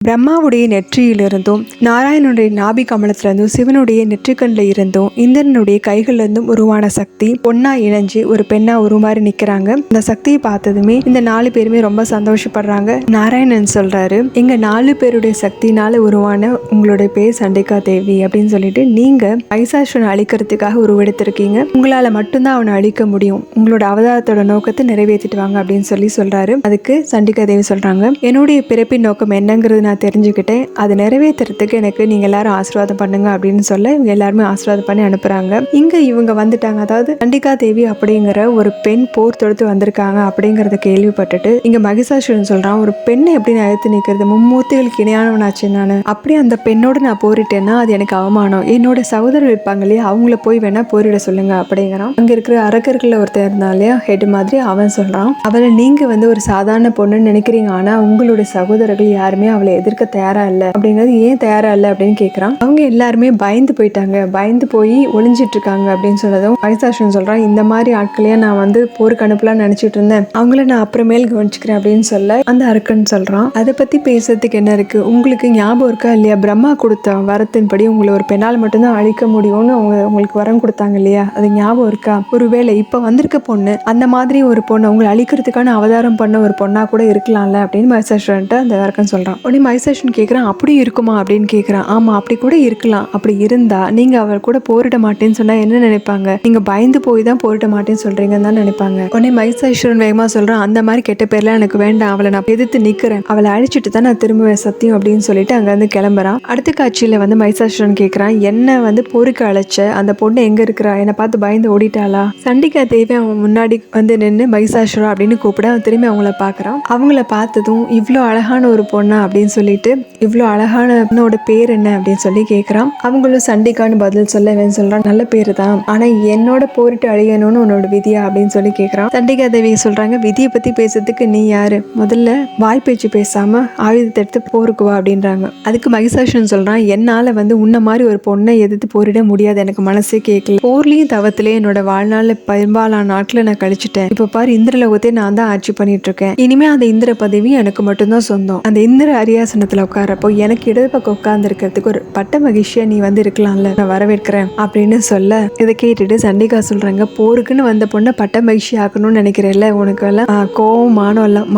பிரம்மாவுடைய நெற்றியிலிருந்தும் நாராயணனுடைய நாபி கமலத்திலிருந்தும் சிவனுடைய நெற்றிக்கண்ணில் இருந்தும் இந்திரனுடைய கைகள்ல இருந்தும் உருவான சக்தி பொண்ணா இணைஞ்சு ஒரு பெண்ணா உருமாறி நிக்கிறாங்க. இந்த சக்தியை பார்த்ததுமே இந்த 4 பேருமே ரொம்ப சந்தோஷப்படுறாங்க. நாராயணன் சொல்றாரு, எங்க 4 பேருடைய சக்தினால உருவான உங்களுடைய பேர் சண்டிகா தேவி அப்படின்னு சொல்லிட்டு, நீங்க மகிஷாசுரனை அழிக்கிறதுக்காக உருவெடுத்திருக்கீங்க. உங்களால மட்டும்தான் அவனை அழிக்க முடியும். உங்களோட அவதாரத்தோட நோக்கத்தை நிறைவேற்றிட்டு வாங்க அப்படின்னு சொல்றாரு. அதுக்கு சண்டிகா தேவி சொல்றாங்க, என்னுடைய பிறப்பின் நோக்கம் என்னங்கிறது நான் தெரிஞ்சுக்கிட்டேன். அதை நிறைவேற்றுறதுக்கு எனக்கு நீங்க எல்லாரும் ஆசீர்வாதம் பண்ணுங்க அப்படின்னு சொல்ல இவங்க எல்லாருமே ஆசீர்வாதம் பண்ணி அனுப்புறாங்க. இங்க இவங்க வந்துட்டாங்க. அதாவது சண்டிகா தேவி அப்படிங்கிற ஒரு பெண் போர் தொடுத்து வந்திருக்காங்க அப்படிங்கறத கேள்விப்பட்டுட்டு இங்க மகிஷாசுரன் சொல்றான், ஒரு பெண்ணை எப்படி நான் எடுத்து நிக்கிறது, மும்மூர்த்திகளுக்கு இணையானவனாச்சு நானு. அப்படி அந்த பெண்ணோட நான் போரிட்டேன்னா அது எனக்கு அவமானம். என்னோட சகோதரர் இருப்பாங்க இல்லையா, அவங்கள போய் வேணா போரிட சொல்லுங்க அப்படிங்கிறான். அங்க இருக்கிற அரக்கர்கள் ஒருத்தர் இருந்தா இல்லையா, ஹெட் மாதிரி, அவன் சொல்றான், அவளை நீங்க ஒரு சாதாரண பொண்ணுன்னு நினைக்கிறீங்க, ஆனா உங்களுடைய சகோதரர்கள் யாருமே அவளை எதிர்க்க தயாரா இல்ல. அப்படிங்கிறது ஏன் தயாரா இல்ல அப்படின்னு கேட்கறான். அவங்க எல்லாருமே பயந்து போயிட்டாங்க, பயந்து போய் ஒளிஞ்சிட்டு இருக்காங்க அப்படின்னு சொன்னதும் மகிஷாசுரன் சொல்றான், இந்த மாதிரி ஆட்களையா நான் போருக்கு அனுப்பலாம்னு நினைச்சிட்டு இருந்தேன், அவங்கள நான் அப்புறமேல் கவனிச்சுக்கிறேன் அப்படின்னு சொல்ல அந்த அரக்கன் சொல்றான், அதை பத்தி பேசுறதுக்கு என்ன இருக்கு, உங்களுக்கு ஞாபகம் இருக்கா இல்லையா, பிரம்மா கொடுத்த வரத்தின்படி உங்களை ஒரு பெண்ணால் மட்டும்தான் அழிக்க முடியும்னு உங்களுக்கு வரம் கொடுத்தாங்க இல்லையா, அது ஞாபகம் இருக்கா? ஒருவேளை இப்ப வந்திருக்க பொண்ணு அந்த மாதிரி ஒரு பொண்ணு உங்களை அழிக்கிறதுக்கான அவதாரம் பண்ண ஒரு பொண்ணா கூட இருக்கலாம்ல அப்படின்னு மகிஷாசுரன் அந்த அரக்கன் சொல்றான். உடனே மகிஷாசுரன் கேட்கிறான், அப்படி இருக்குமா அப்படின்னு கேட்கிறான். ஆமா, அப்படி கூட இருக்கலாம். அப்படி இருந்தா நீங்க அவர் கூட போரிட மாட்டேன்னு சொன்னா என்ன நினைப்பாங்க, நீங்க பயந்து போய் தான் போரிட மாட்டேன்னு சொல்றீங்கன்னு தான் நினைப்பாங்க. உடனே மகிஷாசுரன் வேகமா சொல்றான், அந்த மாதிரி கெட்ட பேர்லாம் எனக்கு வேண்டாம், அவளை நான் எதிர்த்து நிக்கிறேன், அவளை அழிச்சிட்டு தான் நான் திரும்புவேன் சத்தியம் அப்படின்னு சொல்லிட்டு அங்க கிளம்புறான். அடுத்த காட்சியில மகிஷாசுரன் கேட்கிறான், என்ன போருக்கு அழைச்ச அந்த பொண்ணு எங்க இருக்கிறா, என்னை பார்த்து பயந்து ஓடிட்டாளா? சண்டிகா தேவி அவன் முன்னாடி நின்று மகிஷாசுரா அப்படின்னு கூப்பிட அவன் திரும்பி அவங்கள பாக்குறான். அவங்கள பார்த்ததும் இவ்வளோ அழகான ஒரு பொண்ணா அப்படின்னு சொல்லிட்டு, இவ்வளோ அழகான பொண்ணோட பேர் என்ன அப்படின்னு சொல்லி கேட்குறான். அவங்களும் சண்டிகான்னு பதில் சொல்ல இவன் சொல்றான், நல்ல பேரு தான், ஆனா என்னோட போரிட்டு அழியணும்னு உன்னோட விதியா அப்படின்னு சொல்லி கேட்குறான். சண்டிகா தேவி சொல்றாங்க, விதியை பத்தி பேசுறதுக்கு நீ யாரு, முதல்ல வாய் பேச்சு பேசாம ஆயுதத்தை எடுத்து போருக்கு வா அப்படின்றாங்க. அதுக்கு மகிஷாசுரன் சொல்றான், என்னால உன்ன மாதிரி ஒரு பொண்ணை எதிர்த்து போரிட முடியாது, எனக்கு மனசே கேட்கல, போர்லயும் தவத்திலே என்னோட வாழ்நாள் பெரும்பாலான நாட்களை நான் கழிச்சிட்டேன், இப்ப பாரு இந்திரலோகத்தை நான் தான் ஆட்சி பண்ணிட்டு இருக்கேன், இனிமே அந்த இந்திர பதவி எனக்கு மட்டும்தான் சொந்தம், அந்த இந்திர அரியாசனத்துல உட்காரப்போ எனக்கு இடது பக்கம் உட்கார்ந்து இருக்கிறதுக்கு ஒரு பட்ட மகிழ்ச்சியா நீ இருக்கலாம்ல, நான் வரவேற்கிறேன் அப்படின்னு சொல்ல இதை கேட்டுட்டு சண்டிகா சொல்றாங்க, போருக்குன்னு வந்த பொண்ணை பட்ட மகிழ்ச்சி ஆக்கணும்னு நினைக்கிறேன்ல, உனக்கு எல்லாம் கோவம்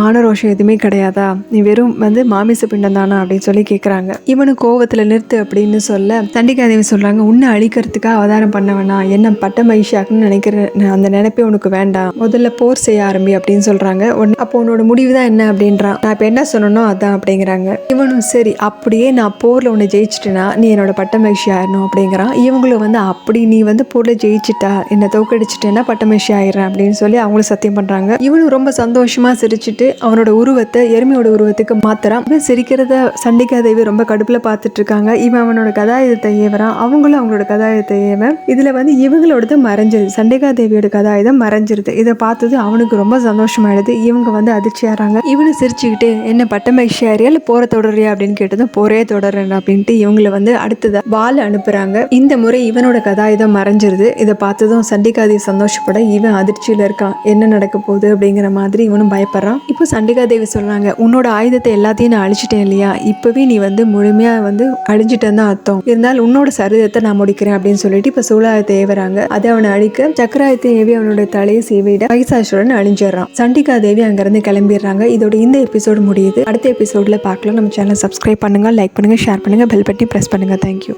மானரோஷம் எதுவுமே கிடையாதா, நீ வெறும் மாமிச பிண்டம் தானா அப்படின்னு சொல்லி கேட்கறாங்க. இவனு கோவத்துல நிறுத்து அப்படின்னு சொல்ல சண்டிகா தேவி சொல்றாங்க, உன்னை அழிக்கிறதுக்காக அவதாரம் பண்ண வேணாம், என்ன பட்ட மகிழ்ச்சி ஆக்கணும்னு நினைக்கிறேன் அந்த நினைப்பே உனக்கு வேண்டாம், முதல்ல போர் செய்ய ஆரம்பி அப்படின்னு சொல்றாங்க. அப்போ உன்னோட முடிவுதான் என்ன அப்படின்றான். நான் இப்ப என்ன சொன்னனோ அதான் அப்படிங்கிறாங்க. இவனும் சரி, அப்படியே நான் போர்ல உன்னை ஜெயிச்சிட்டேன்னா நீ என்னோட பட்ட மகிழ்ச்சி ஆயிடணும் அப்படிங்கிறான். இவங்களும் அப்படி நீ போர்ல ஜெயிச்சிட்டா, என்ன தோக்கடிச்சிட்டேன்னா பட்ட மகிழ்ச்சி ஆயிடுறேன் அப்படின்னு சொல்லி அவங்களும் சத்தியம் பண்றாங்க. இவனும் ரொம்ப சந்தோஷமா சிரிச்சுட்டு அவனோட உருவத்தை எருமையோட உருவத்துக்கு மாத்துறான். இவன் சிரிக்கிறத சண்டிகா தேவி ரொம்ப கடுப்புல பார்த்துட்டு இருக்காங்க. இவன் அவனோட கதாயுதத்தை ஏவறான், அவங்களும் அவங்களோட கதாயுதத்தை ஏவன். இதுல இவங்களோடது மறைஞ்சிருது, சண்டிகா தேவியோட கதாயுதம் மறைஞ்சிருது. இதை பார்த்தது அவனுக்கு ரொம்ப சந்தோஷமாயிடுது. இவங்க அதிர்ச்சி ஆறாங்க. இவனு சிரிச்சுக்கிட்டு, என்ன பட்ட மகிழ்ச்சி ஆறியா இல்ல போரை தொடரியா அப்படின்னு கேட்டதும் போரே தொடர்றேன் அப்படின்ட்டு இவங்களை அடுத்ததா வால் அனுப்புறாங்க. இந்த முறை இவனோட கதாயுதம் மறைஞ்சிருது. இதை பார்த்ததும் சண்டிகா தேவி சந்தோஷப்பட இவன் அதிர்ச்சியில இருக்கான், என்ன நடக்க போகுது அப்படிங்கிற மாதிரி இவனும் பயப்படுறான். இப்போ சண்டிகா தேவி சொல்றாங்க, உன்னோட ஆயுதத்தை எல்லாத்தையும் நான் அழிச்சிட்டேன் இல்லையா, இப்பவே நீ முழுமையா அழிஞ்சிட்டேன்னு தான் அர்த்தம், இருந்தாலும் உன்னோட சரிதத்தை நான் முடிக்கிறேன் அப்படின்னு சொல்லிட்டு இப்ப சூலாயத்தை ஏவறாங்க. அதை அவனை அழிக்க சக்கராயத்தை ஏவி அவனோட தலையை சேவிட மகிஷாசுரன் அழிஞ்சிடறான். சண்டிகா தேவி அங்கிருந்து கிளம்பிடுறாங்க. இதோட இந்த எபிசோடு முடியுது. அடுத்த எபிசோட்ல பார்க்கலாம். நம்ம சேனல் சப்ஸ்கிரைப் பண்ணுங்க, லைக் பண்ணுங்க, ஷேர் பண்ணுங்க, பெல் பட்டி பிரஸ் பண்ணுங்க. தேங்க்யூ.